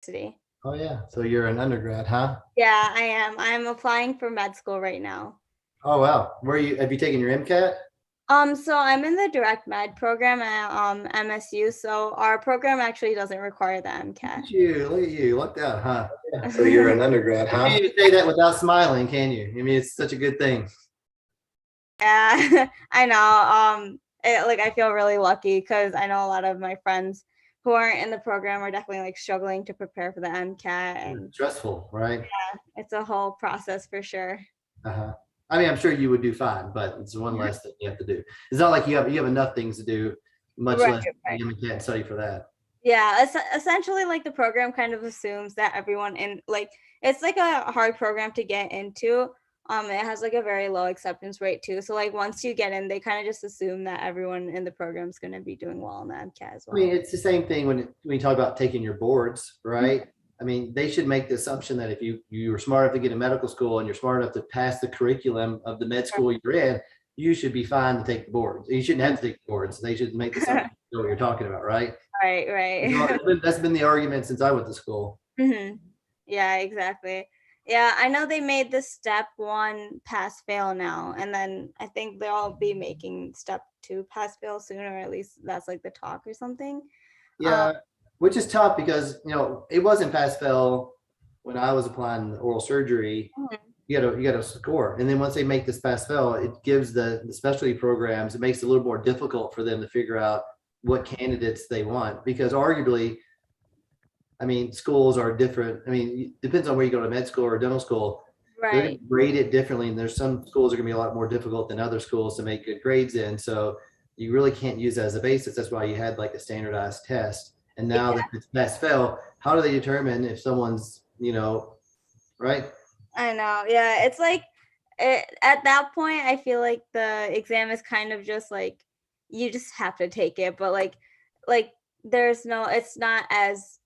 University. Oh yeah. So you're an undergrad, huh? Yeah, I am. I'm applying for med school right now. Oh wow. Where you have you taken your MCAT? So I'm in the direct med program at MSU. So our program actually doesn't require the Look MCAT. at you. Look at you. Look that, huh? Yeah. So you're an undergrad, huh? You can't even say that without smiling, can you? I mean, it's such a good thing. Yeah, I know. Like I feel really lucky because I know a lot of my friends who aren't in the program are definitely like struggling to prepare for the MCAT, and Stressful, right? it's a whole process for sure. Uh-huh. I mean, I'm sure you would do fine, but it's one less thing you have to do. It's not like you have enough things to do, much Right, less right. the MCAT and study for that. Yeah, essentially, like the program kind of assumes that everyone in like it's like a hard program to get into. It has like a very low acceptance rate too. So like once you get in, they kind of just assume that everyone in the program is going to be doing well in the MCAT as I mean, well. it's the same thing when you talk about taking your boards, right? I mean, they should make the assumption that if you were smart enough to get in medical school and you're smart enough to pass the curriculum of the med school you're in, you should be fine to take the boards. You shouldn't have to take the boards. They should make the assumption you know what you're talking about, right? Right, right. That's been the argument since I went to school. Yeah, exactly. Yeah, I know they made the step one pass fail now, and then I think they'll be making step two pass fail soon, or at least that's like the talk or something. Um, Yeah, which is tough because it wasn't pass fail when I was applying oral surgery. mhm. You got to score, and then once they make this pass fail, it gives the specialty programs. It makes it a little more difficult for them to figure out what candidates they want because arguably, I mean, schools are different. I mean, it depends on where you go to med school or dental school. They're going Right. to grade it differently, and there's some schools are going to be a lot more difficult than other schools to make good grades in. So you really can't use that as a basis. That's why you had like a standardized test. And now that it's pass fail, how do they determine if someone's, right? I know. Yeah, it's like at that point, I feel like the exam is kind of just like you just have to take it, but like there's no, it's not as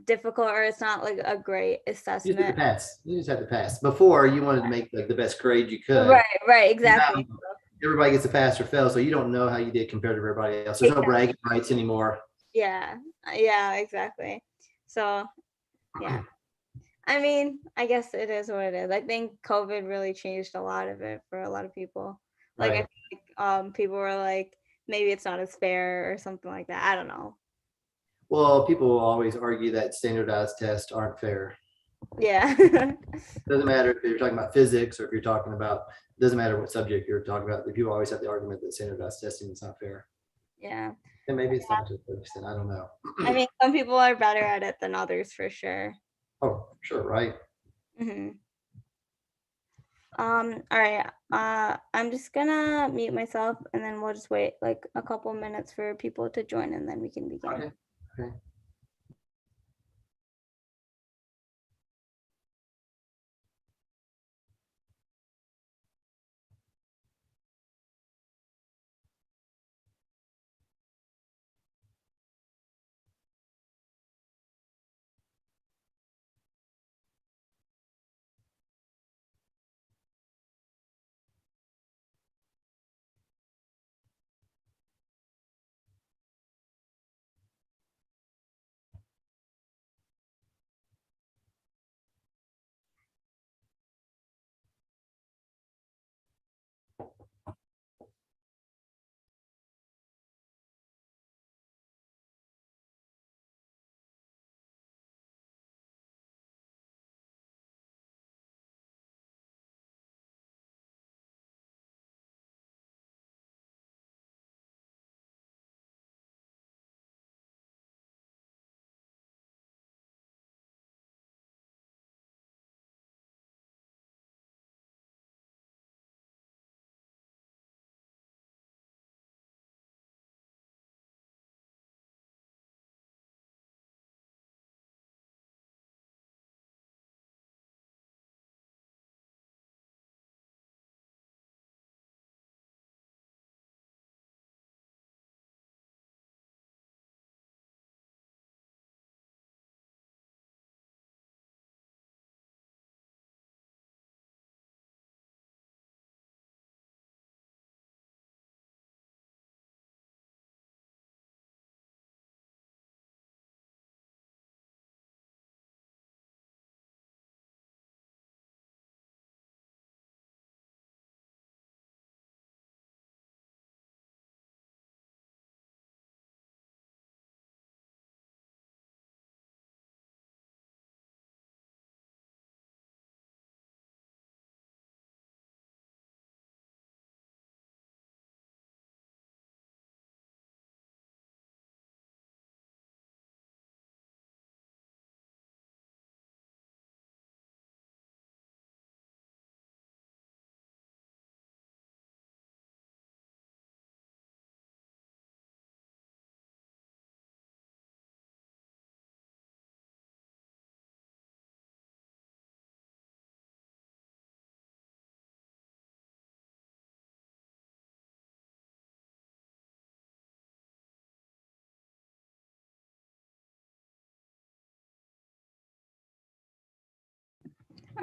difficult, or it's not like a great You just have assessment. to pass. You just have to pass. Before you wanted to make like the best grade you could. Right, right, Now exactly. everybody gets a pass or fail, so you don't know how you did compared to everybody else. There's no Exactly. bragging rights anymore. Yeah. Yeah, exactly. So, yeah. I mean, I guess it is what it is. I think COVID really changed a lot of it for a lot of people. Like I Right. feel like people were like, maybe it's not as fair or something like that. I don't know. Well, people will always argue that standardized tests aren't fair. Yeah. Doesn't matter if you're talking about physics or if you're talking about, doesn't matter what subject you're talking about. People always have the argument that standardized testing is not fair. Yeah. And maybe it's not just 100%. I don't know. I mean, some people are better at it than others for sure. Oh, sure, right. hmm all right. I'm just gonna mute myself and then we'll just wait like a couple minutes for people to join and then we can begin. Okay. Okay.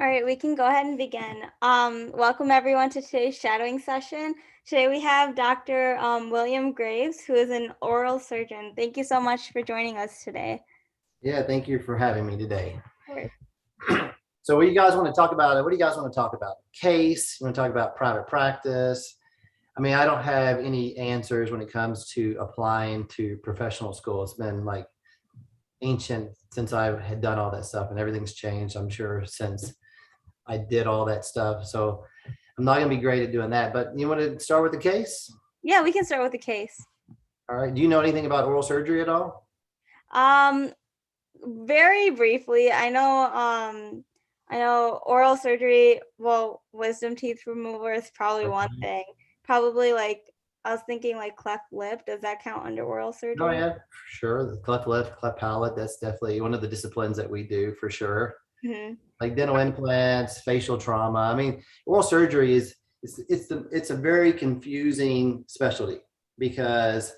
All right, we can go ahead and begin. Welcome everyone to today's shadowing session. Today we have Dr. William Graves, who is an oral surgeon. Thank you so much for joining us today. Yeah, thank you for having me today. Of course. So what do you guys want to talk about? What do you guys want to talk about? Case? You want to talk about private practice? I mean, I don't have any answers when it comes to applying to professional school. It's been like ancient since I had done all that stuff, and everything's changed, I'm sure, since I did all that stuff. So I'm not going to be great at doing that, but you want to start with the case? Yeah, we can start with the case. All right. Do you know anything about oral surgery at all? Very briefly, I know oral surgery, well, wisdom teeth removal is probably one thing. Probably like, I was thinking like cleft lip. Does that count under oral surgery? Oh yeah, sure. The cleft lip, cleft palate, that's definitely one of the disciplines that we do for sure. Mm-hmm. Like dental implants, facial trauma. I mean, oral surgery it's a very confusing specialty because,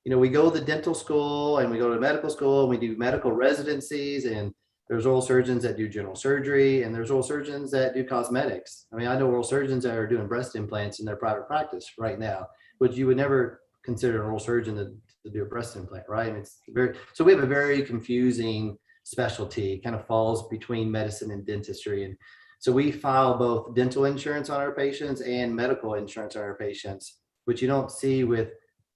you know, we go to dental school and we go to medical school and we do medical residencies, and there's oral surgeons that do general surgery and there's oral surgeons that do cosmetics. I mean, I know oral surgeons that are doing breast implants in their private practice right now, which you would never consider an oral surgeon to do a breast implant, right? And so we have a very confusing specialty, kind of falls between medicine and dentistry. And so we file both dental insurance on our patients and medical insurance on our patients, which you don't see with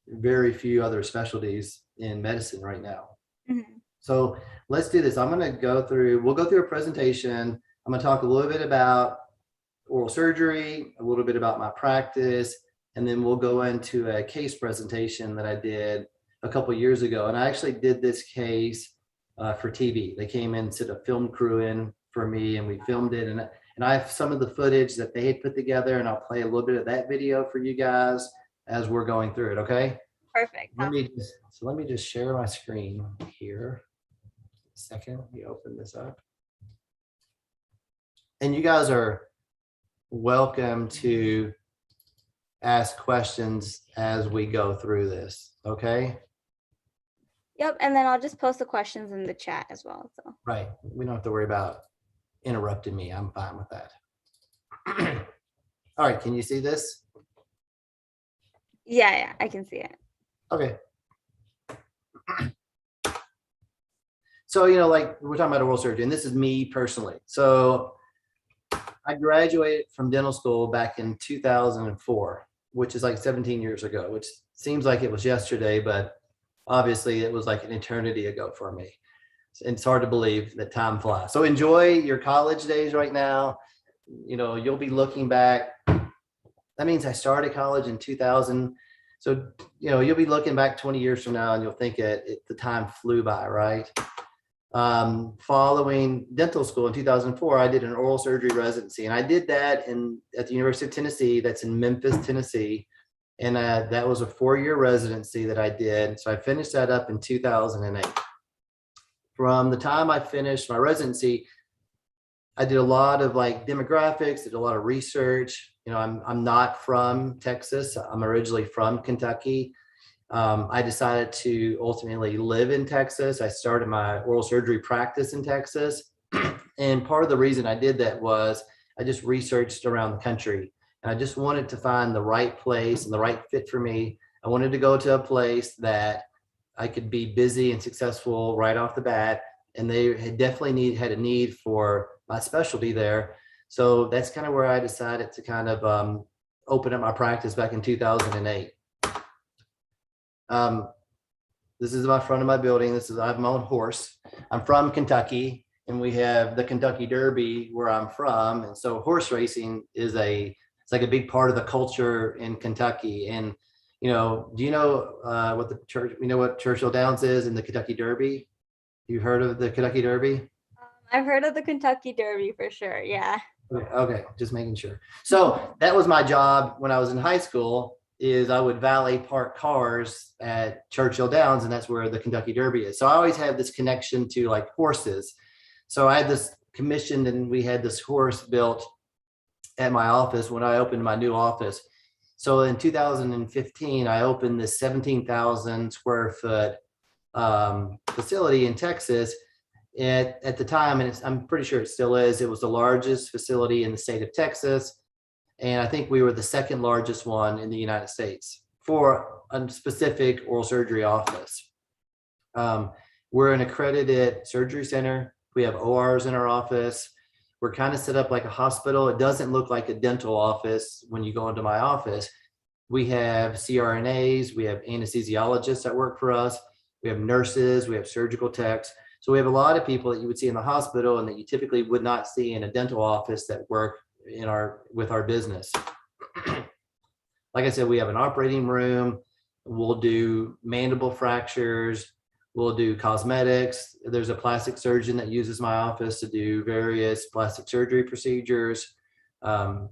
very few other specialties in medicine right now. Mm-hmm. So let's do this. We'll go through a presentation. I'm going to talk a little bit about oral surgery, a little bit about my practice, and then we'll go into a case presentation that I did a couple years ago. And I actually did this case for TV. They came in, sent a film crew in for me, and we filmed it. And I have some of the footage that they had put together, and I'll play a little bit of that video for you guys as we're going through it. Okay. Perfect. Let me just share my screen here. Second, let me open this up. And you guys are welcome to ask questions as we go through this. Okay. Yep. And then I'll just post the questions in the chat as well. So right. We don't have to worry about interrupting me. I'm fine with that. All right. Can you see this? Yeah, I can see it. Okay. So, you know, like we're talking about oral surgery, and this is me personally. So I graduated from dental school back in 2004, which is like 17 years ago, which seems like it was yesterday, but obviously it was like an eternity ago for me. And it's hard to believe that time flies. So enjoy your college days right now. You know, you'll be looking back. That means I started college in 2000. So, you know, you'll be looking back 20 years from now and you'll think the time flew by, right? Following dental school in 2004, I did an oral surgery residency, and I did that at the University of Tennessee. That's in Memphis, Tennessee. And that was a 4-year residency that I did. So I finished that up in 2008. From the time I finished my residency, I did a lot of like demographics, did a lot of research. You know, I'm not from Texas. I'm originally from Kentucky. I decided to ultimately live in Texas. I started my oral surgery practice in Texas. And part of the reason I did that was I just researched around the country, and I just wanted to find the right place and the right fit for me. I wanted to go to a place that I could be busy and successful right off the bat. And they had definitely had a need for my specialty there. So that's kind of where I decided to kind of open up my practice back in 2008. This is my front of my building. I have my own horse. I'm from Kentucky, and we have the Kentucky Derby where I'm from. And so horse racing is it's like a big part of the culture in Kentucky. And, you know, do you know what Churchill Downs is in the Kentucky Derby? You heard of the Kentucky Derby? I've heard of the Kentucky Derby for sure. Yeah. Okay, just making sure. So that was my job when I was in high school. Is I would valet park cars at Churchill Downs, and that's where the Kentucky Derby is. So I always have this connection to like horses. So I had this commissioned, and we had this horse built at my office when I opened my new office. So in 2015, I opened this 17,000 square foot facility in Texas. at the time, and I'm pretty sure it still is, it was the largest facility in the state of Texas. And I think we were the second largest one in the United States for a specific oral surgery office. We're an accredited surgery center. We have ORs in our office. We're kind of set up like a hospital. It doesn't look like a dental office when you go into my office. We have CRNAs, we have anesthesiologists that work for us, we have nurses, we have surgical techs. So we have a lot of people that you would see in the hospital and that you typically would not see in a dental office that work with our business. Like I said, we have an operating room. We'll do mandible fractures. We'll do cosmetics. There's a plastic surgeon that uses my office to do various plastic surgery procedures.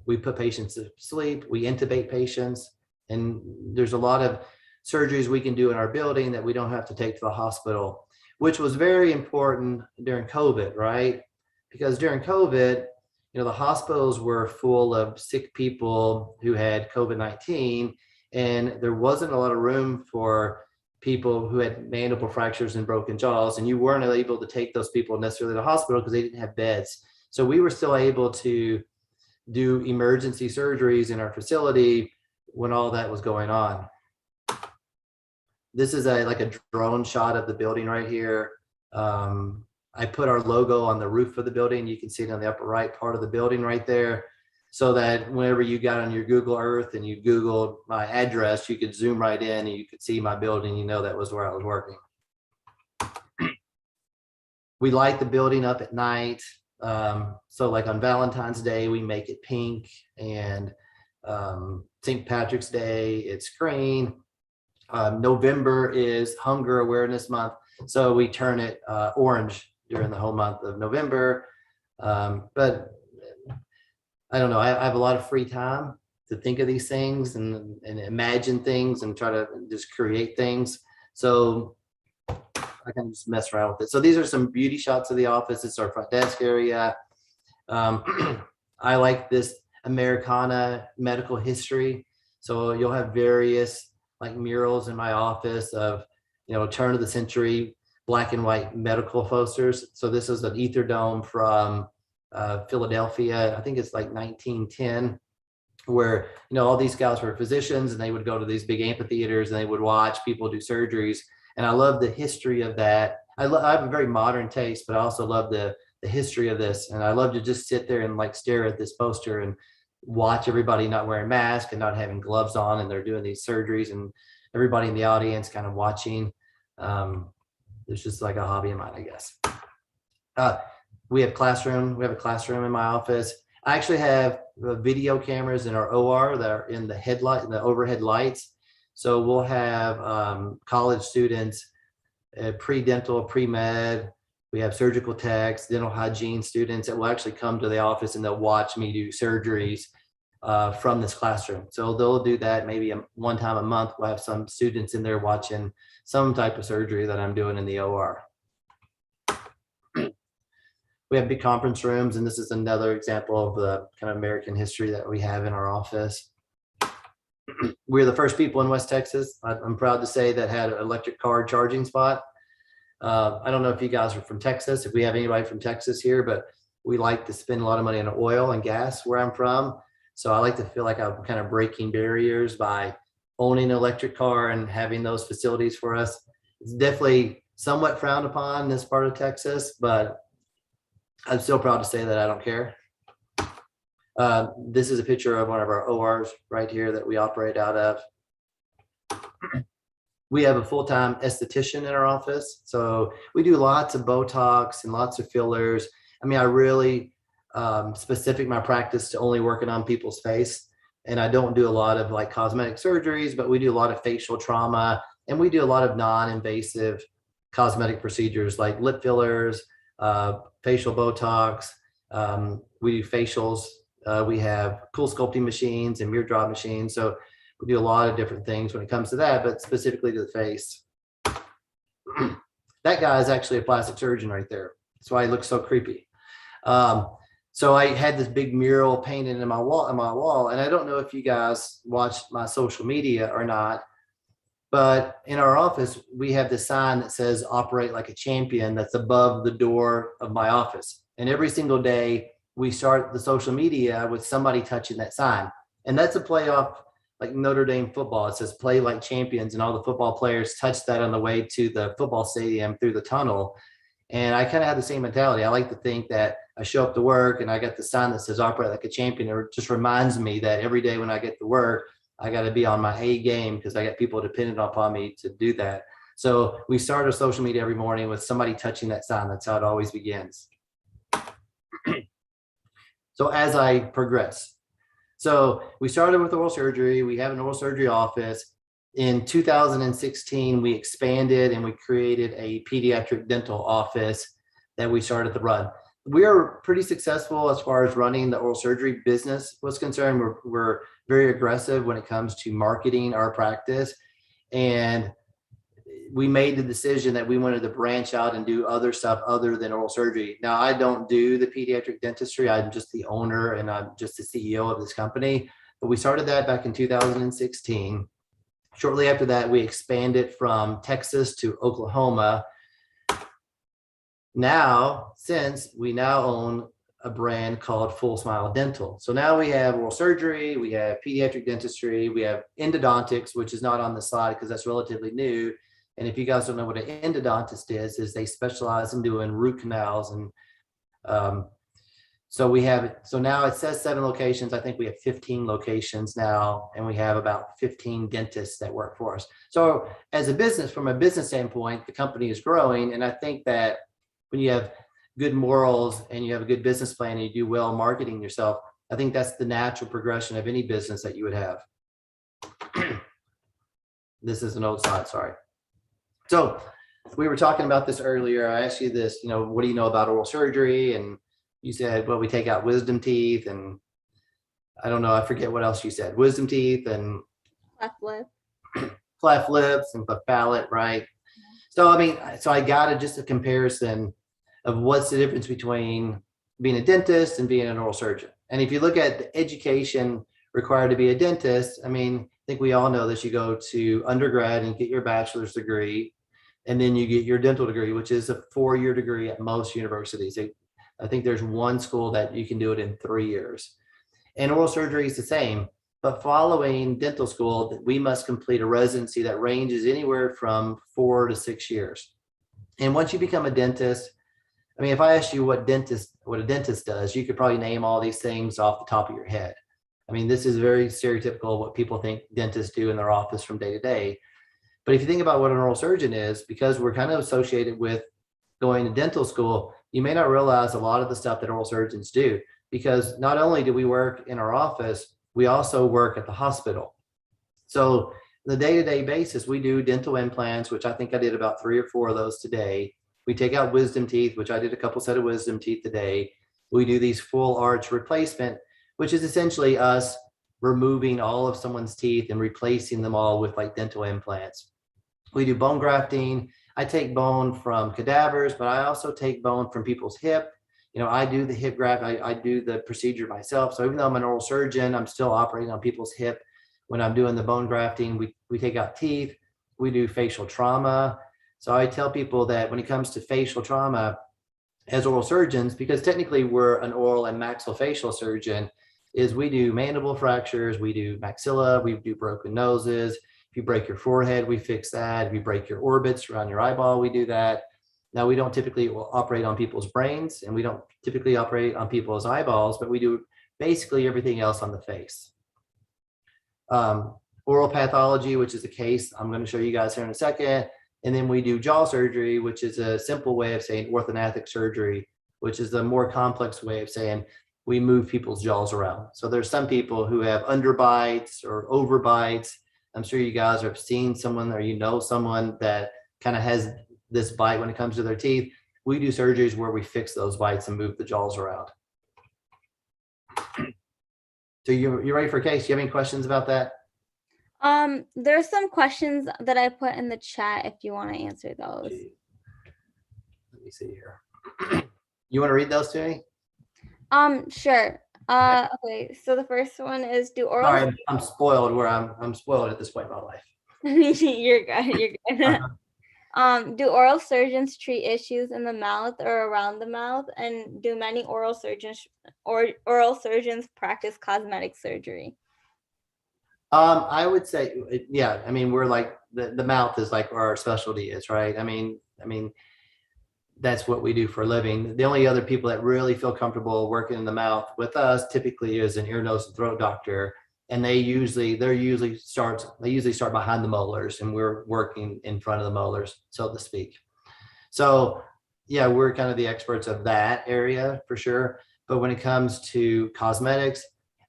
We put patients to sleep. We intubate patients. And there's a lot of surgeries we can do in our building that we don't have to take to the hospital, which was very important during COVID, right? Because during COVID, the hospitals were full of sick people who had COVID-19, and there wasn't a lot of room for people who had mandible fractures and broken jaws, and you weren't able to take those people necessarily to the hospital because they didn't have beds. So we were still able to do emergency surgeries in our facility when all that was going on. This is like a drone shot of the building right here. I put our logo on the roof of the building. You can see it on the upper right part of the building right there, so that whenever you got on your Google Earth and you Googled my address, you could zoom right in and you could see my building. That was where I was working. We light the building up at night. So like on Valentine's Day, we make it pink, and St. Patrick's Day, it's green. November is Hunger Awareness Month, so we turn it orange during the whole month of November. But I don't know, I have a lot of free time to think of these things and imagine things and try to just create things. So I can just mess around with it. So these are some beauty shots of the office. It's our front desk area. I like this Americana medical history. So you'll have various like murals in my office of, turn of the century black and white medical posters. So this is an ether dome from Philadelphia. I think it's like 1910, where, all these guys were physicians and they would go to these big amphitheaters and they would watch people do surgeries. And I love the history of that. I have a very modern taste, but I also love the history of this. And I love to just sit there and like stare at this poster and watch everybody not wearing masks and not having gloves on, and they're doing these surgeries, and everybody in the audience kind of watching. It's just like a hobby of mine, I guess. We have a classroom in my office. I actually have video cameras in our OR that are in the overhead lights. So we'll have college students, pre-dental, pre-med. We have surgical techs, dental hygiene students that will actually come to the office and they'll watch me do surgeries from this classroom. So they'll do that maybe one time a month. We'll have some students in there watching some type of surgery that I'm doing in the OR. We have big conference rooms, and this is another example of the kind of American history that we have in our office. We're the first people in West Texas, I'm proud to say, that had an electric car charging spot. I don't know if you guys are from Texas, if we have anybody from Texas here, but we like to spend a lot of money on oil and gas where I'm from. So I like to feel like I'm kind of breaking barriers by owning an electric car and having those facilities for us. It's definitely somewhat frowned upon in this part of Texas, but I'm still proud to say that I don't care. This is a picture of one of our ORs right here that we operate out of. We have a full-time esthetician in our office. So we do lots of Botox and lots of fillers. I mean, I really specific my practice to only working on people's face. And I don't do a lot of like cosmetic surgeries, but we do a lot of facial trauma, and we do a lot of non-invasive cosmetic procedures like lip fillers, facial Botox. We do facials. We have cool sculpting machines and mirror drop machines. So we do a lot of different things when it comes to that, but specifically to the face. That guy is actually a plastic surgeon right there. That's why he looks so creepy. So I had this big mural painted in my wall, and I don't know if you guys watch my social media or not, But in our office, we have this sign that says operate like a champion that's above the door of my office. And every single day we start the social media with somebody touching that sign. And that's a playoff like Notre Dame football. It says play like champions, and all the football players touch that on the way to the football stadium through the tunnel. And I kind of have the same mentality. I like to think that I show up to work and I got the sign that says operate like a champion. It just reminds me that every day when I get to work, I got to be on my A game because I got people dependent upon me to do that. So we start our social media every morning with somebody touching that sign. That's how it always begins. So as I progress, so we started with oral surgery. We have an oral surgery office. In 2016, we expanded and we created a pediatric dental office that we started to run. We are pretty successful as far as running the oral surgery business was concerned. We're very aggressive when it comes to marketing our practice. And we made the decision that we wanted to branch out and do other stuff other than oral surgery. Now, I don't do the pediatric dentistry. I'm just the owner and I'm just the CEO of this company. But we started that back in 2016. Shortly after that, we expanded from Texas to Oklahoma. Now, since we now own a brand called Full Smile Dental. So now we have oral surgery, we have pediatric dentistry, we have endodontics, which is not on the slide because that's relatively new. And if you guys don't know what an endodontist is they specialize in doing root canals. And so now it says 7 locations. I think we have 15 locations now, and we have about 15 dentists that work for us. So as a business, from a business standpoint, the company is growing. And I think that when you have good morals and you have a good business plan and you do well marketing yourself, I think that's the natural progression of any business that you would have. This is an old slide, sorry. So we were talking about this earlier. I asked you this, what do you know about oral surgery? And you said, well, we take out wisdom teeth, and I don't know, I forget what else you said. Wisdom teeth and cleft lips and cleft palate, right? So I got just a comparison of what's the difference between being a dentist and being an oral surgeon. And if you look at the education required to be a dentist, I think we all know this. You go to undergrad and get your bachelor's degree, and then you get your dental degree, which is a 4-year degree at most universities. I think there's one school that you can do it in 3 years. And oral surgery is the same, but following dental school, we must complete a residency that ranges anywhere from 4 to 6 years. And once you become a dentist, if I asked you what a dentist does, you could probably name all these things off the top of your head. This is very stereotypical of what people think dentists do in their office from day to day. But if you think about what an oral surgeon is, because we're kind of associated with going to dental school, you may not realize a lot of the stuff that oral surgeons do, because not only do we work in our office, we also work at the hospital. So on the day-to-day basis, we do dental implants, which I think I did about 3 or 4 of those today. We take out wisdom teeth, which I did a couple set of wisdom teeth today. We do these full arch replacement, which is essentially us removing all of someone's teeth and replacing them all with like dental implants. We do bone grafting. I take bone from cadavers, but I also take bone from people's hip. I do the hip graft. I do the procedure myself. So even though I'm an oral surgeon, I'm still operating on people's hip. When I'm doing the bone grafting, we take out teeth. We do facial trauma. So I tell people that when it comes to facial trauma as oral surgeons, because technically we're an oral and maxillofacial surgeon, is we do mandible fractures, we do maxilla, we do broken noses. If you break your forehead, we fix that. If you break your orbits around your eyeball, we do that. Now, we don't typically operate on people's brains, and we don't typically operate on people's eyeballs, but we do basically everything else on the face. Oral pathology, which is a case I'm going to show you guys here in a second. And then we do jaw surgery, which is a simple way of saying orthodontic surgery, which is the more complex way of saying we move people's jaws around. So there's some people who have underbites or overbites. I'm sure you guys have seen someone or someone that kind of has this bite when it comes to their teeth. We do surgeries where we fix those bites and move the jaws around. So you ready for a case? Do you have any questions about that? There's some questions that I put in the chat if you want to answer those. Let me see here. You want to read those to me? Sure. Okay, so the first one is I'm spoiled I'm spoiled at this point in my life. You're good. You're good. Do oral surgeons treat issues in the mouth or around the mouth? And do many oral surgeons practice cosmetic surgery? I would say, yeah, I mean, we're like, the mouth is like where our specialty is, right? I mean, that's what we do for a living. The only other people that really feel comfortable working in the mouth with us typically is an ear, nose, and throat doctor. And they usually start behind the molars, and we're working in front of the molars, so to speak. So yeah, we're kind of the experts of that area for sure. But when it comes to cosmetics,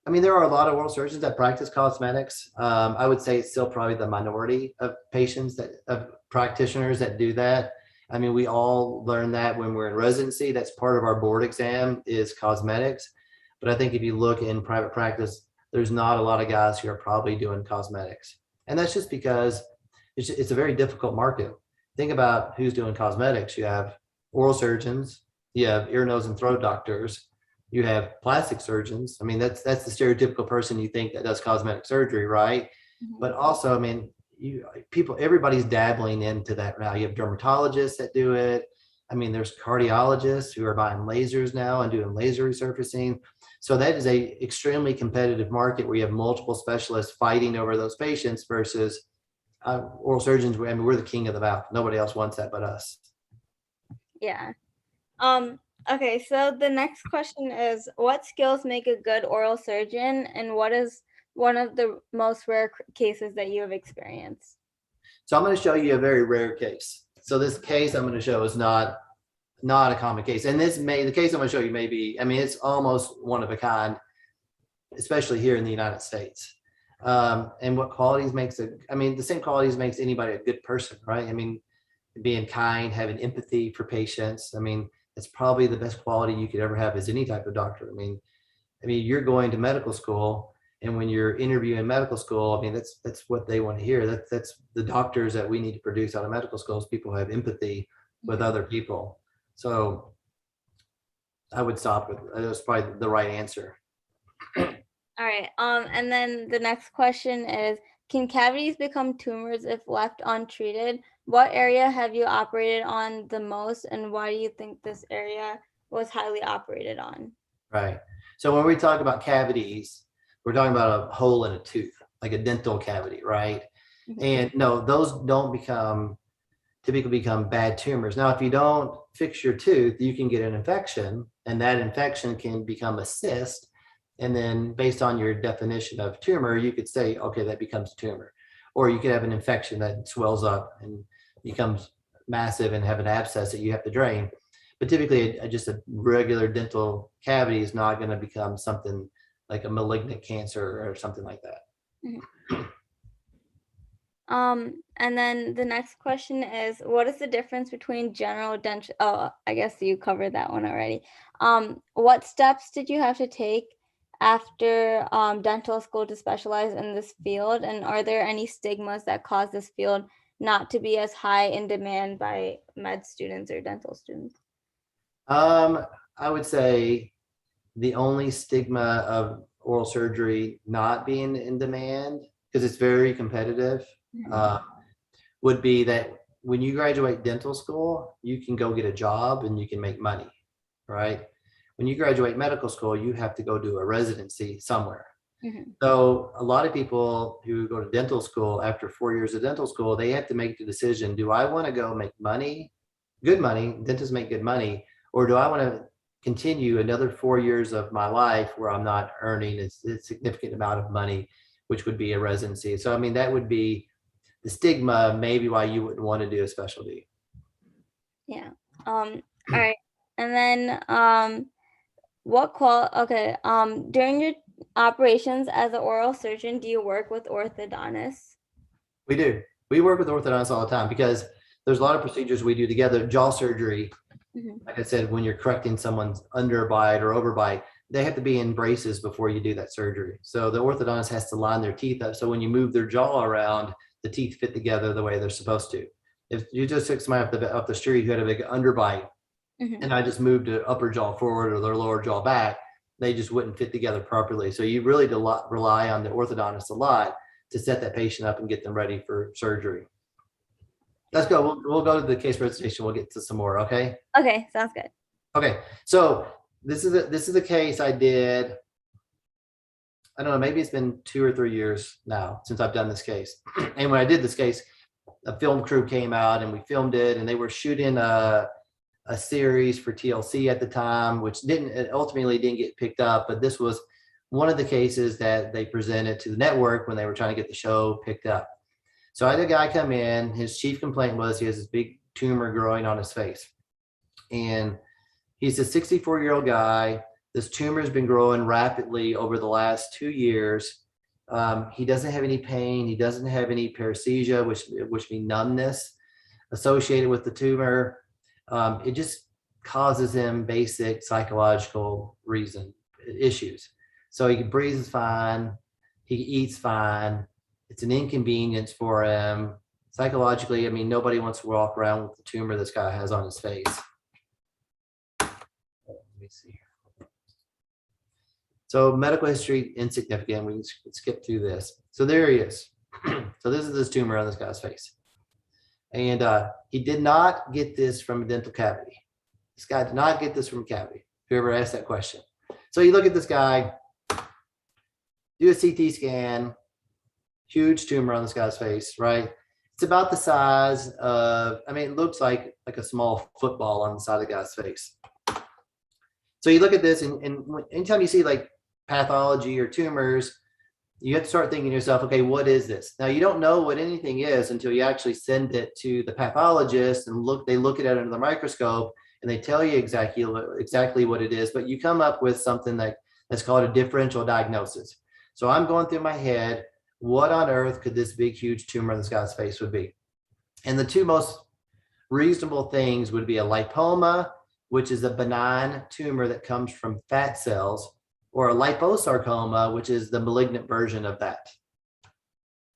I mean, there are a lot of oral surgeons that practice cosmetics. I would say it's still probably the minority of patients of practitioners that do that. I mean, we all learn that when we're in residency. That's part of our board exam is cosmetics. But I think if you look in private practice, there's not a lot of guys who are probably doing cosmetics. And that's just because it's a very difficult market. Think about who's doing cosmetics. You have oral surgeons, you have ear, nose, and throat doctors, you have plastic surgeons. I mean, that's the stereotypical person you think that does cosmetic surgery, right? But also, I mean, everybody's dabbling into that now. You have dermatologists that do it. I mean, there's cardiologists who are buying lasers now and doing laser resurfacing. So that is a extremely competitive market where you have multiple specialists fighting over those patients versus oral surgeons. I mean, we're the king of the mouth. Nobody else wants that but us. Yeah. Okay, so the next question is, what skills make a good oral surgeon, and what is one of the most rare cases that you have experienced? So I'm going to show you a very rare case. So this case I'm going to show is not a common case. And the case I'm going to show you may be, I mean, it's almost one of a kind, especially here in the United States. And what qualities the same qualities makes anybody a good person, right? I mean, being kind, having empathy for patients. I mean, it's probably the best quality you could ever have as any type of doctor. I mean, you're going to medical school, and when you're interviewing medical school, I mean, that's what they want to hear. That's the doctors that we need to produce out of medical schools, people who have empathy with other people. So I would stop with that's probably the right answer. All right. And then the next question is, can cavities become tumors if left untreated? What area have you operated on the most, and why do you think this area was highly operated on? Right. So when we talk about cavities, we're talking about a hole in a tooth, like a dental cavity, right? And no, those don't typically become bad tumors. Now, if you don't fix your tooth, you can get an infection, and that infection can become a cyst. And then based on your definition of tumor, you could say, okay, that becomes a tumor. Or you could have an infection that swells up and becomes massive and have an abscess that you have to drain. But typically, just a regular dental cavity is not going to become something like a malignant cancer or something like that. And then the next question is, what is the difference between general dental? Oh, I guess you covered that one already. What steps did you have to take after dental school to specialize in this field? And are there any stigmas that cause this field not to be as high in demand by med students or dental students? I would say the only stigma of oral surgery not being in demand, because it's very competitive, would be that when you graduate dental school, you can go get a job and you can make money, right? When you graduate medical school, you have to go do a residency somewhere. So a lot of people who go to dental school after 4 years of dental school, they have to make the decision, do I want to go make money, good money, dentists make good money, or do I want to continue another 4 years of my life where I'm not earning a significant amount of money, which would be a residency. So, I mean, that would be the stigma, maybe why you wouldn't want to do a specialty. Yeah. All right. And then during your operations as an oral surgeon, do you work with orthodontists? We do. We work with orthodontists all the time because there's a lot of procedures we do together. Jaw surgery, like I said, when you're correcting someone's underbite or overbite, they have to be in braces before you do that surgery. So the orthodontist has to line their teeth up. So when you move their jaw around, the teeth fit together the way they're supposed to. If you just took somebody up the street who had a big underbite, and I just moved the upper jaw forward or their lower jaw back, they just wouldn't fit together properly. So you really rely on the orthodontist a lot to set that patient up and get them ready for surgery. Let's go. We'll go to the case presentation. We'll get to some more. Okay. Okay, sounds good. Okay. So this is a case I did. I don't know, maybe it's been 2 or 3 years now since I've done this case. And when I did this case, a film crew came out and we filmed it, and they were shooting a series for TLC at the time, which ultimately didn't get picked up. But this was one of the cases that they presented to the network when they were trying to get the show picked up. So I had a guy come in. His chief complaint was he has this big tumor growing on his face. And he's a 64-year-old guy. This tumor has been growing rapidly over the last 2 years. He doesn't have any pain. He doesn't have any paresthesia, which means numbness associated with the tumor. It just causes him basic psychological issues. So he breathes fine. He eats fine. It's an inconvenience for him. Psychologically, I mean, nobody wants to walk around with the tumor this guy has on his face. Let me see here. So medical history, insignificant. We can skip through this. So there he is. So this is this tumor on this guy's face. And he did not get this from a dental cavity. This guy did not get this from a cavity. Whoever asked that question. So you look at this guy, do a CT scan, huge tumor on this guy's face, right? It's about the size of, I mean, it looks like a small football on the side of the guy's face. So you look at this, and anytime you see like pathology or tumors, you have to start thinking to yourself, okay, what is this? Now, you don't know what anything is until you actually send it to the pathologist and they look at it under the microscope and they tell you exactly what it is, but you come up with something that's called a differential diagnosis. So I'm going through my head, what on earth could this big, huge tumor in this guy's face would be? And the two most reasonable things would be a lipoma, which is a benign tumor that comes from fat cells, or a liposarcoma, which is the malignant version of that.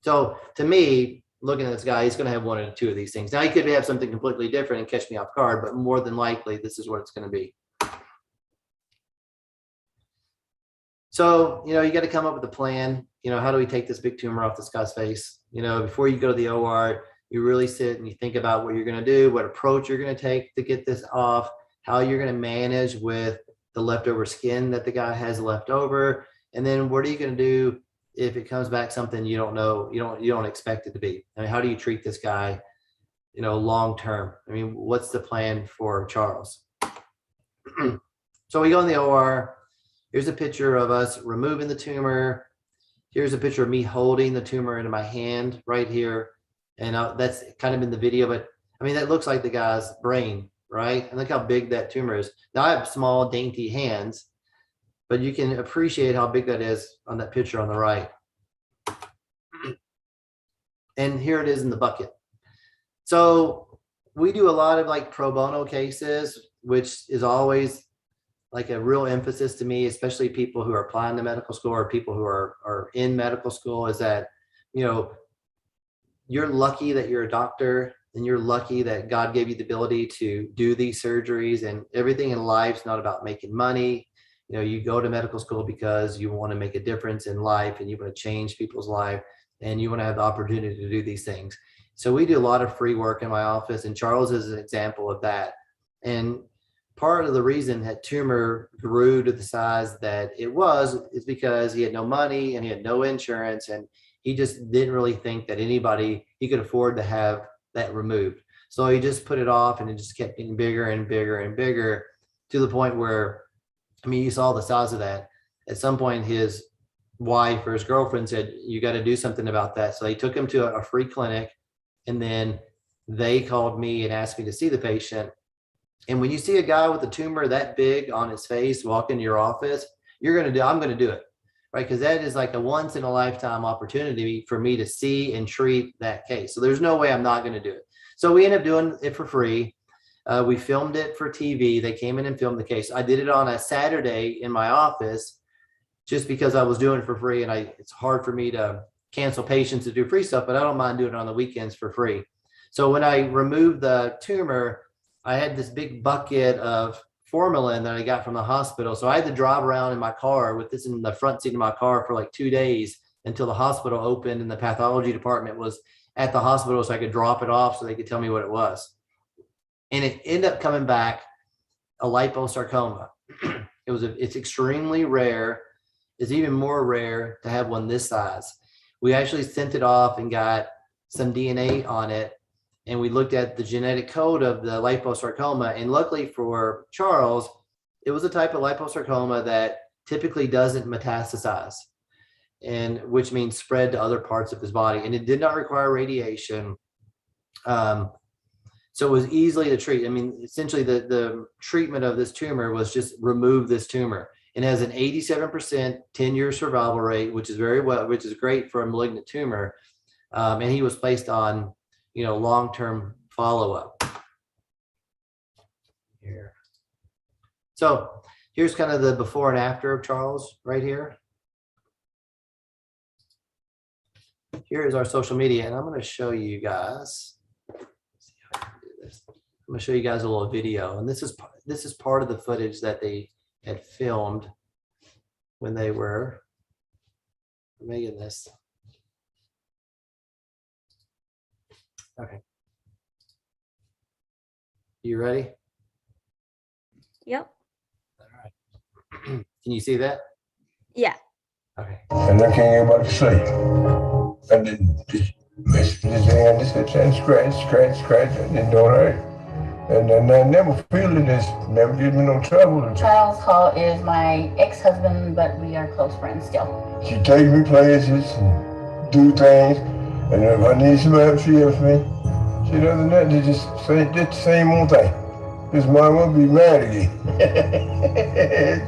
So to me, looking at this guy, he's going to have one or two of these things. Now, he could have something completely different and catch me off guard, but more than likely, this is what it's going to be. So, you got to come up with a plan. How do we take this big tumor off this guy's face? Before you go to the OR, you really sit and you think about what you're going to do, what approach you're going to take to get this off, how you're going to manage with the leftover skin that the guy has left over. And then what are you going to do if it comes back something you don't know, you don't expect it to be? I mean, how do you treat this guy, long term? I mean, what's the plan for Charles? So we go in the OR. Here's a picture of us removing the tumor. Here's a picture of me holding the tumor into my hand right here. And that's kind of in the video, but I mean, that looks like the guy's brain, right? And look how big that tumor is. Now I have small, dainty hands, but you can appreciate how big that is on that picture on the right. And here it is in the bucket. So we do a lot of like pro bono cases, which is always like a real emphasis to me, especially people who are applying to medical school or people who are in medical school, is that, you're lucky that you're a doctor, and you're lucky that God gave you the ability to do these surgeries, and everything in life is not about making money. You go to medical school because you want to make a difference in life and you want to change people's life and you want to have the opportunity to do these things. So we do a lot of free work in my office, and Charles is an example of that. And part of the reason that tumor grew to the size that it was is because he had no money and he had no insurance, and he just didn't really think that he could afford to have that removed. So he just put it off, and it just kept getting bigger and bigger and bigger, to the point where, I mean, you saw the size of that. At some point, his wife or his girlfriend said, you got to do something about that. So they took him to a free clinic, and then they called me and asked me to see the patient. And when you see a guy with a tumor that big on his face walk into your office, I'm going to do it, right? Because that is like a once in a lifetime opportunity for me to see and treat that case. So there's no way I'm not going to do it. So we ended up doing it for free. We filmed it for TV. They came in and filmed the case. I did it on a Saturday in my office just because I was doing it for free, and it's hard for me to cancel patients to do free stuff, but I don't mind doing it on the weekends for free. So when I removed the tumor, I had this big bucket of formalin that I got from the hospital. So I had to drive around in my car with this in the front seat of my car for like 2 days until the hospital opened and the pathology department was at the hospital so I could drop it off so they could tell me what it was. And it ended up coming back a liposarcoma. It's extremely rare. It's even more rare to have one this size. We actually sent it off and got some DNA on it. And we looked at the genetic code of the liposarcoma. And luckily for Charles, it was a type of liposarcoma that typically doesn't metastasize, and which means spread to other parts of his body. And it did not require radiation. So it was easily to treat. I mean, essentially the treatment of this tumor was just remove this tumor. It has an 87% 10-year survival rate, which is which is great for a malignant tumor. And he was placed on, long-term follow-up here. So here's kind of the before and after of Charles right here. Here is our social media, and I'm going to show you guys. See how I can do this. I'm going to show you guys a little video, and this is part of the footage that they had filmed when they were making this. Okay. You ready? Yep. All right. Can you see that? Yeah. Okay. And I can't get back to sleep. And then just messing this thing on this and scratch, and it don't hurt. And then I never feeling this, never give me no trouble. Charles Hall is my ex-husband, but we are close friends still. She takes me places and do things, and if I need some help, she helps me. She doesn't that, they just say the same old thing. This mom will be mad again.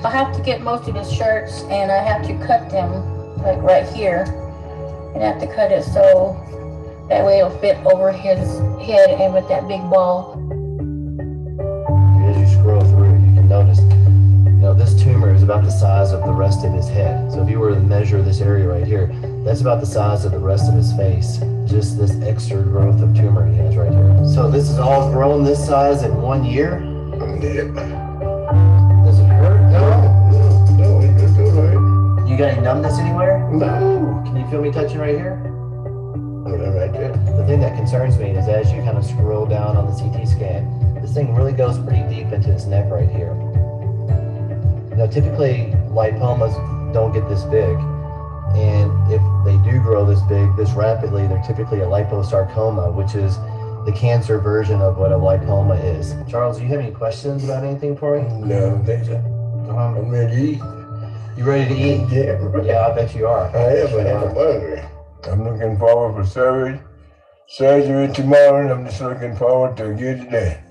I have to get most of his shirts, and I have to cut them, like right here. And I have to cut it so that way it'll fit over his head and with that big ball. As you scroll through, you can notice, this tumor is about the size of the rest of his head. So if you were to measure this area right here, that's about the size of the rest of his face. Just this extra growth of tumor he has right here. So this is all grown this size in 1 year? Yeah. Does it hurt? No, it don't hurt. You got any numbness anywhere? No. Can you feel me touching right here? Right there. The thing that concerns me is as you kind of scroll down on the CT scan, this thing really goes pretty deep into his neck right here. Typically lipomas don't get this big. And if they do grow this big, this rapidly, they're typically a liposarcoma, which is the cancer version of what a lipoma is. Charles, do you have any questions about anything for me? No, I don't think so. I'm ready to eat. You ready to eat? Yeah. Yeah, I bet you are. I am, but I'm hungry. I'm looking forward for surgery tomorrow, and I'm just looking forward to a good day.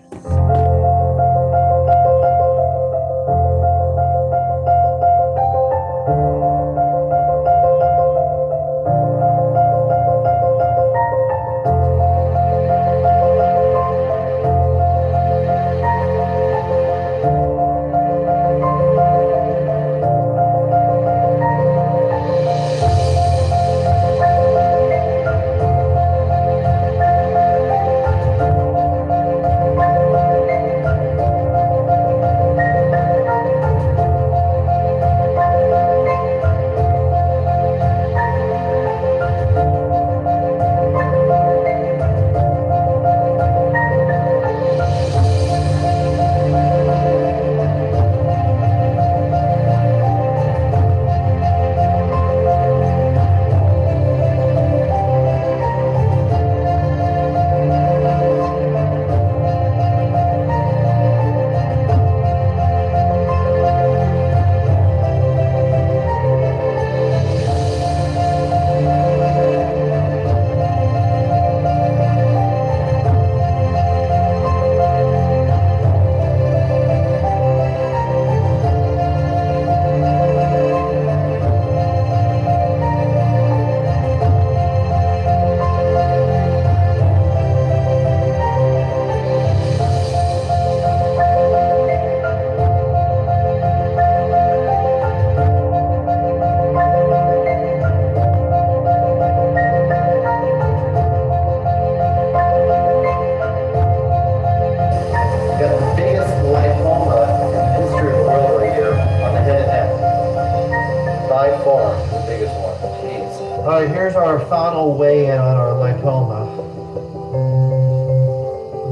All right, here's our final weigh-in on our lipoma.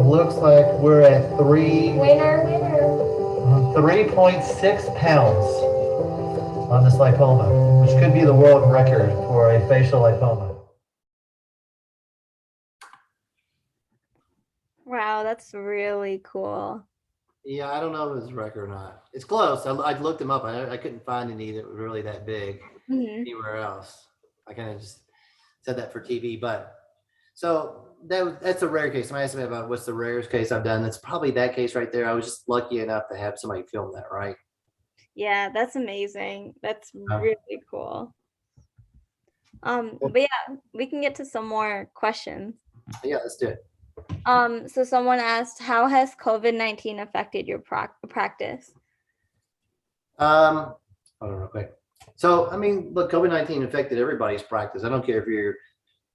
Looks like we're at Winner. 3.6 pounds on this lipoma, which could be the world record for a facial lipoma. Wow, that's really cool. Yeah, I don't know if it's a record or not. It's close. I looked them up. I couldn't find any that were really that big Mhm. anywhere else. I kind of just said that for TV, but so that's a rare case. Somebody asked me about what's the rarest case I've done. That's probably that case right there. I was just lucky enough to have somebody film that, right? Yeah, that's amazing. That's Yeah. really cool. But yeah, we can get to some more questions. Yeah, let's do it. So someone asked, how has COVID-19 affected your practice? Hold on real quick. So, I mean, look, COVID-19 affected everybody's practice. I don't care if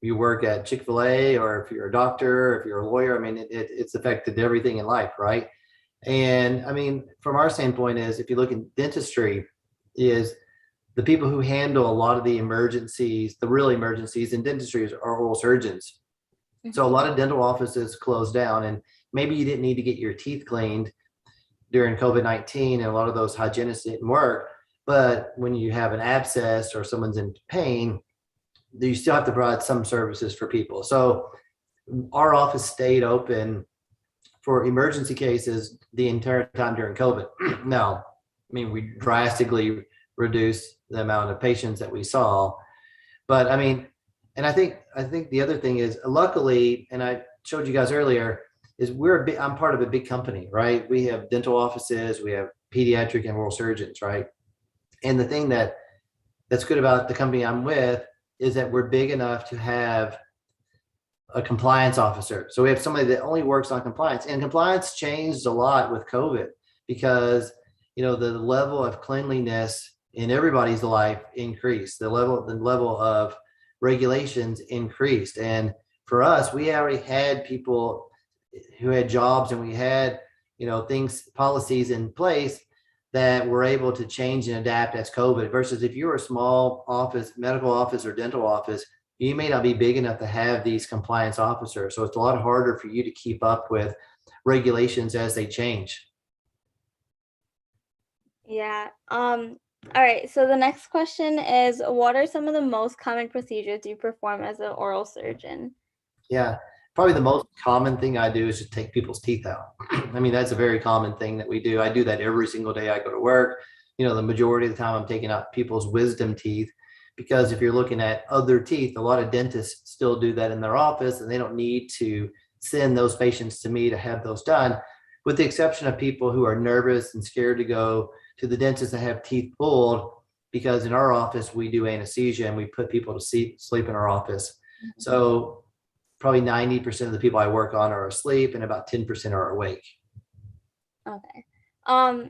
you work at Chick-fil-A or if you're a doctor, or if you're a lawyer. I mean, it's affected everything in life, right? And I mean, from our standpoint is, if you look in dentistry, is the people who handle a lot of the emergencies, the real emergencies in dentistry are oral surgeons. So a lot of dental offices closed down, and maybe you didn't need to get your teeth cleaned during COVID-19, and a lot of those hygienists didn't work. But when you have an abscess or someone's in pain, you still have to provide some services for people. So our office stayed open for emergency cases the entire time during COVID. Now, I mean, we drastically reduced the amount of patients that we saw, but I mean, and I think the other thing is, luckily, and I showed you guys earlier, is I'm part of a big company, right? We have dental offices, we have pediatric and oral surgeons, right? And the thing that's good about the company I'm with is that we're big enough to have a compliance officer. So we have somebody that only works on compliance, and compliance changed a lot with COVID because, you know, the level of cleanliness in everybody's life increased. The level of regulations increased. And for us, we already had people who had jobs, and we had, you know, policies in place that were able to change and adapt as COVID, versus if you're a small office, medical office or dental office, you may not be big enough to have these compliance officers. So it's a lot harder for you to keep up with regulations as they change. Yeah. All right. So the next question is, what are some of the most common procedures you perform as an oral surgeon? Yeah, probably the most common thing I do is just take people's teeth out. I mean, that's a very common thing that we do. I do that every single day I go to work. You know, the majority of the time I'm taking out people's wisdom teeth, because if you're looking at other teeth, a lot of dentists still do that in their office, and they don't need to send those patients to me to have those done, with the exception of people who are nervous and scared to go to the dentist and have teeth pulled, because in our office we do anesthesia and we put people to sleep in our office. So probably 90% of the people I work on are asleep, and about 10% are awake. Okay.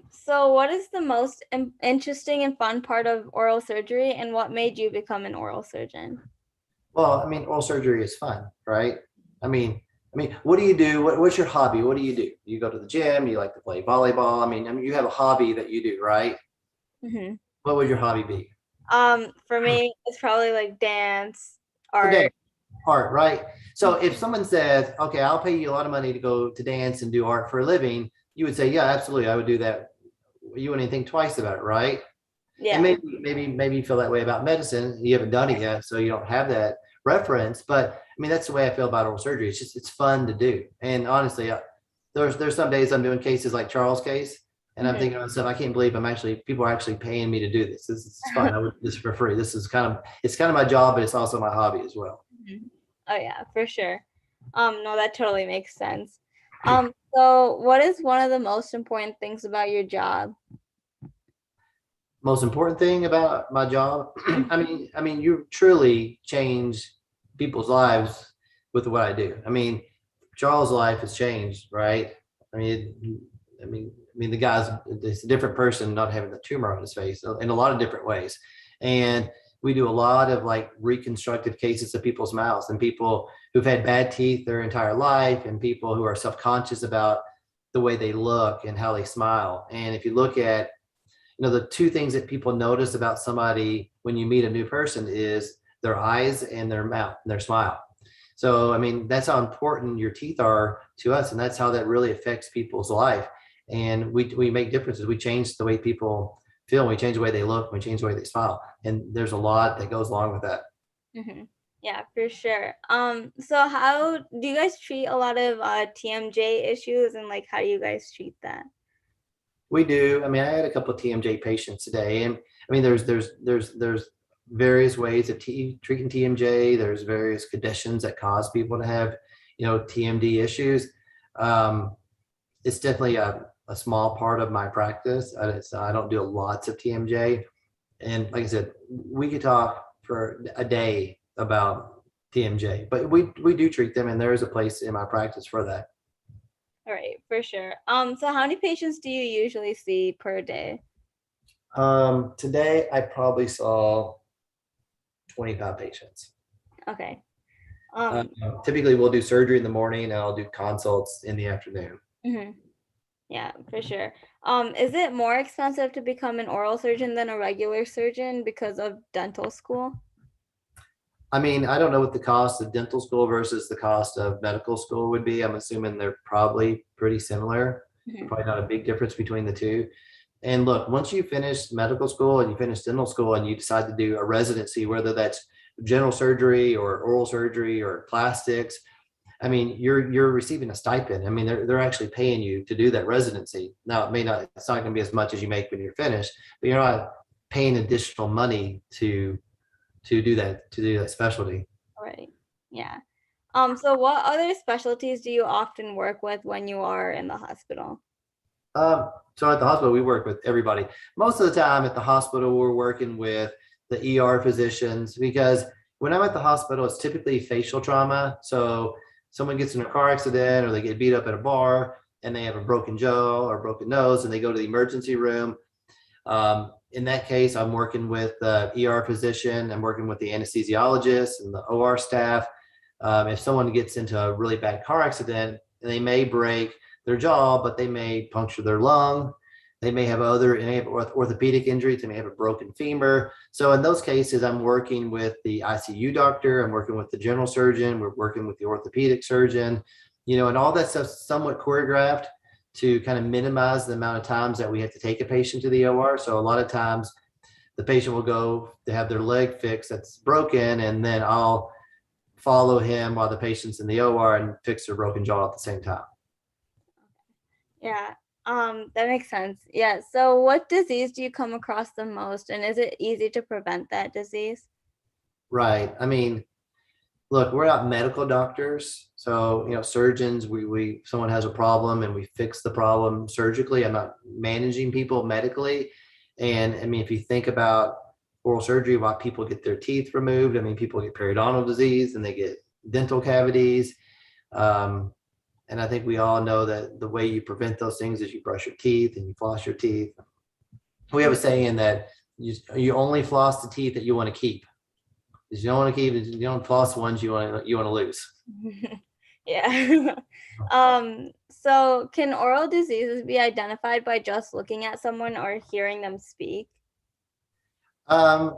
So what is the most interesting and fun part of oral surgery, and what made you become an oral surgeon? Well, I mean, oral surgery is fun, right? I mean, what do you do? What's your hobby? What do? You go to the gym? You like to play volleyball? I mean, you have a hobby that you do, right? Mm-hmm. What would your hobby be? For me, it's probably like dance, art. Okay. Art, right? So if someone says, okay, I'll pay you a lot of money to go to dance and do art for a living, you would say, yeah, absolutely, I would do that. You wouldn't think twice about it, right? Yeah. And maybe you feel that way about medicine. You haven't done it yet, so you don't have that reference. But I mean, that's the way I feel about oral surgery. It's fun to do. And honestly, there's some days I'm doing cases like Charles' case, and I'm thinking to myself, I can't believe people are actually paying me to do this. This is fun. I would do this for free. It's kind of my job, but it's also my hobby as well. Oh yeah, for sure. No, that totally makes sense. So what is one of the most important things about your job? Most important thing about my job, I mean, you truly change people's lives with what I do. I mean, Charles' life has changed, right? I mean, the guy's a different person, not having the tumor on his face in a lot of different ways. And we do a lot of like reconstructive cases of people's mouths, and people who've had bad teeth their entire life, and people who are self-conscious about the way they look and how they smile. And if you look at, you know, the two things that people notice about somebody when you meet a new person is their eyes and their mouth and their smile. So, I mean, that's how important your teeth are to us. And that's how that really affects people's life. And we make differences. We change the way people feel. We change the way they look. We change the way they smile. And there's a lot that goes along with that. Mhm. Yeah, for sure. So how do you guys treat a lot of TMJ issues, and like how do you guys treat that? We do. I mean, I had a couple of TMJ patients today, and I mean, there's various ways of treating TMJ. There's various conditions that cause people to have, TMD issues. It's definitely a small part of my practice. I don't do lots of TMJ, and like I said, we could talk for a day about TMJ, but we do treat them, and there is a place in my practice for that. All right, for sure. So how many patients do you usually see per day? Today I probably saw 25 patients. Okay. Typically we'll do surgery in the morning and I'll do consults in the afternoon. Mhm. Yeah, for sure. Is it more expensive to become an oral surgeon than a regular surgeon because of dental school? I mean, I don't know what the cost of dental school versus the cost of medical school would be. I'm assuming they're probably pretty similar. Mhm. Probably not a big difference between the two. And look, once you finish medical school and you finish dental school and you decide to do a residency, whether that's general surgery or oral surgery or plastics, I mean, you're receiving a stipend. I mean, they're actually paying you to do that residency. Now, it's not going to be as much as you make when you're finished, but you're not paying additional money to do that specialty. All right. Yeah. So what other specialties do you often work with when you are in the hospital? So at the hospital, we work with everybody. Most of the time at the hospital, we're working with the ER physicians, because when I'm at the hospital, it's typically facial trauma. So someone gets in a car accident or they get beat up at a bar and they have a broken jaw or broken nose and they go to the emergency room. In that case, I'm working with the ER physician. I'm working with the anesthesiologist and the OR staff. If someone gets into a really bad car accident, they may break their jaw, but they may puncture their lung. They may have orthopedic injuries. They may have a broken femur. So in those cases, I'm working with the ICU doctor. I'm working with the general surgeon. We're working with the orthopedic surgeon, and all that stuff somewhat choreographed to kind of minimize the amount of times that we have to take a patient to the OR. So a lot of times the patient will go to have their leg fixed that's broken, and then I'll follow him while the patient's in the OR and fix their broken jaw at the same time. Yeah, that makes sense. Yeah. So what disease do you come across the most, and is it easy to prevent that disease? Right. I mean, look, we're not medical doctors. So, surgeons, someone has a problem and we fix the problem surgically. I'm not managing people medically. And I mean, if you think about oral surgery, why people get their teeth removed, I mean, people get periodontal disease and they get dental cavities. And I think we all know that the way you prevent those things is you brush your teeth and you floss your teeth. We have a saying that you only floss the teeth that you want to keep. You don't want to keep, you don't floss the ones you want to lose. Yeah. So can oral diseases be identified by just looking at someone or hearing them speak? I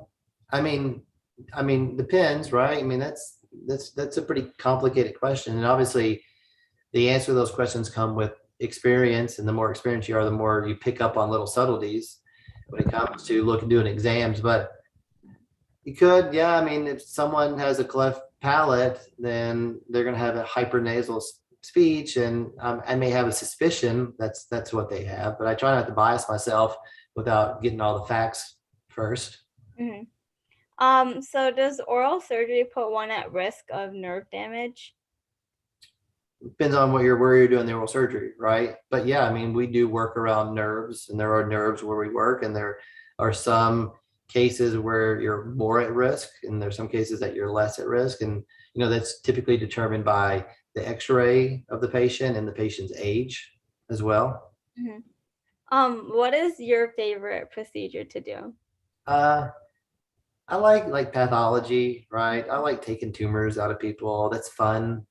mean, depends, right? I mean, that's a pretty complicated question. And obviously the answer to those questions come with experience. And the more experienced you are, the more you pick up on little subtleties when it comes to doing exams. But you could, yeah. I mean, if someone has a cleft palate, then they're going to have a hypernasal speech, and I may have a suspicion that's what they have. But I try not to bias myself without getting all the facts first. Mm-hmm. So does oral surgery put one at risk of nerve damage? Depends on where you're doing the oral surgery, right? But yeah, I mean, we do work around nerves, and there are nerves where we work, and there are some cases where you're more at risk, and there's some cases that you're less at risk. And that's typically determined by the x-ray of the patient and the patient's age as well. Mm-hmm. What is your favorite procedure to do? I like pathology, right? I like taking tumors out of people. That's fun.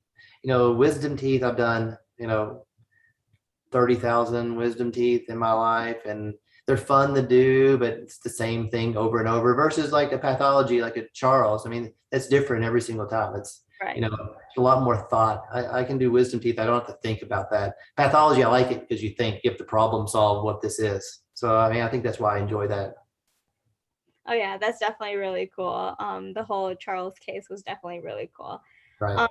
Wisdom teeth, I've done 30,000 wisdom teeth in my life, and they're fun to do, but it's the same thing over and over versus like a pathology, like a Charles. I mean, it's different every single time. It's, Right. you know, a lot more thought. I can do wisdom teeth. I don't have to think about that. Pathology, I like it because you think you have to problem solve what this is. So, I mean, I think that's why I enjoy that. Oh yeah, that's definitely really cool. The whole Charles case was definitely really cool. Right. Um,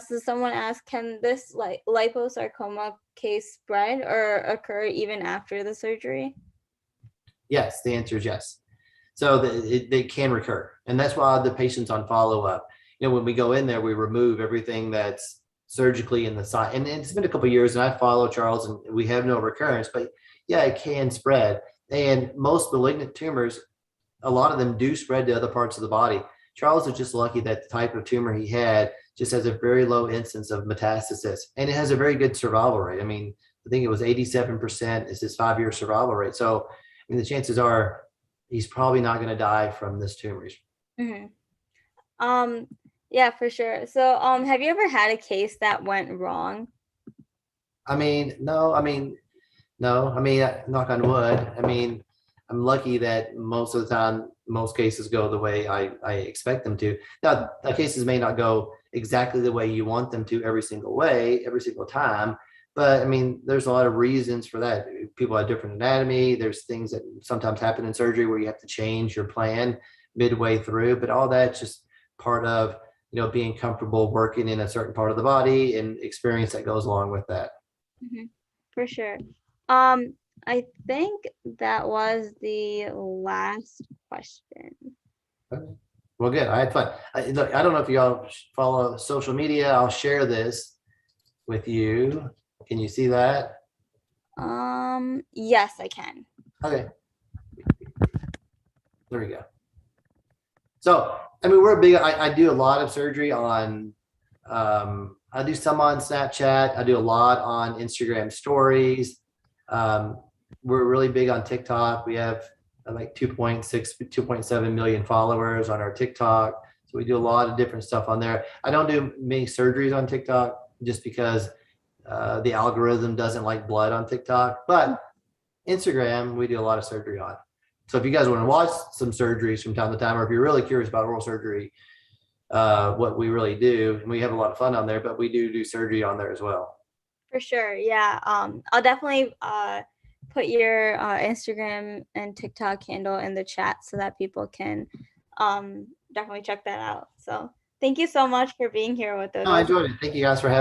so someone asked, can this like liposarcoma case spread or occur even after the surgery? Yes, the answer is yes. So they can recur. And that's why the patient's on follow-up. You know, when we go in there, we remove everything that's surgically in the side. And it's been a couple of years and I follow Charles and we have no recurrence, but yeah, it can spread. And most malignant tumors, a lot of them do spread to other parts of the body. Charles is just lucky that the type of tumor he had just has a very low instance of metastasis. And it has a very good survival rate. I mean, I think it was 87% is his 5-year survival rate. So, I mean, the chances are he's probably not going to die from this tumor. Mm-hmm. Yeah, for sure. So, have you ever had a case that went wrong? I mean, no, knock on wood. I mean, I'm lucky that most of the time, most cases go the way I expect them to. Now, the cases may not go exactly the way you want them to every single way, every single time. But I mean, there's a lot of reasons for that. People have different anatomy. There's things that sometimes happen in surgery where you have to change your plan midway through. But all that's just part of, you know, being comfortable working in a certain part of the body and experience that goes along with that. Mm-hmm. For sure. I think that was the last question. Okay. Well, good. I had fun. Look, I don't know if y'all follow social media. I'll share this with you. Can you see that? Yes, I can. Okay. There we go. So, I mean, we're big. I do a lot of surgery on, I do some on Snapchat. I do a lot on Instagram stories. We're really big on TikTok. We have like 2.6, 2.7 million followers on our TikTok. So we do a lot of different stuff on there. I don't do many surgeries on TikTok just because the algorithm doesn't like blood on TikTok, but Instagram, we do a lot of surgery on. So if you guys want to watch some surgeries from time to time, or if you're really curious about oral surgery, what we really do, and we have a lot of fun on there, but we do surgery on there as well. For sure. Yeah. I'll definitely put your Instagram and TikTok handle in the chat so that people can definitely check that out. So thank you so much for being here with us. No, I enjoyed it. Thank you guys for having me.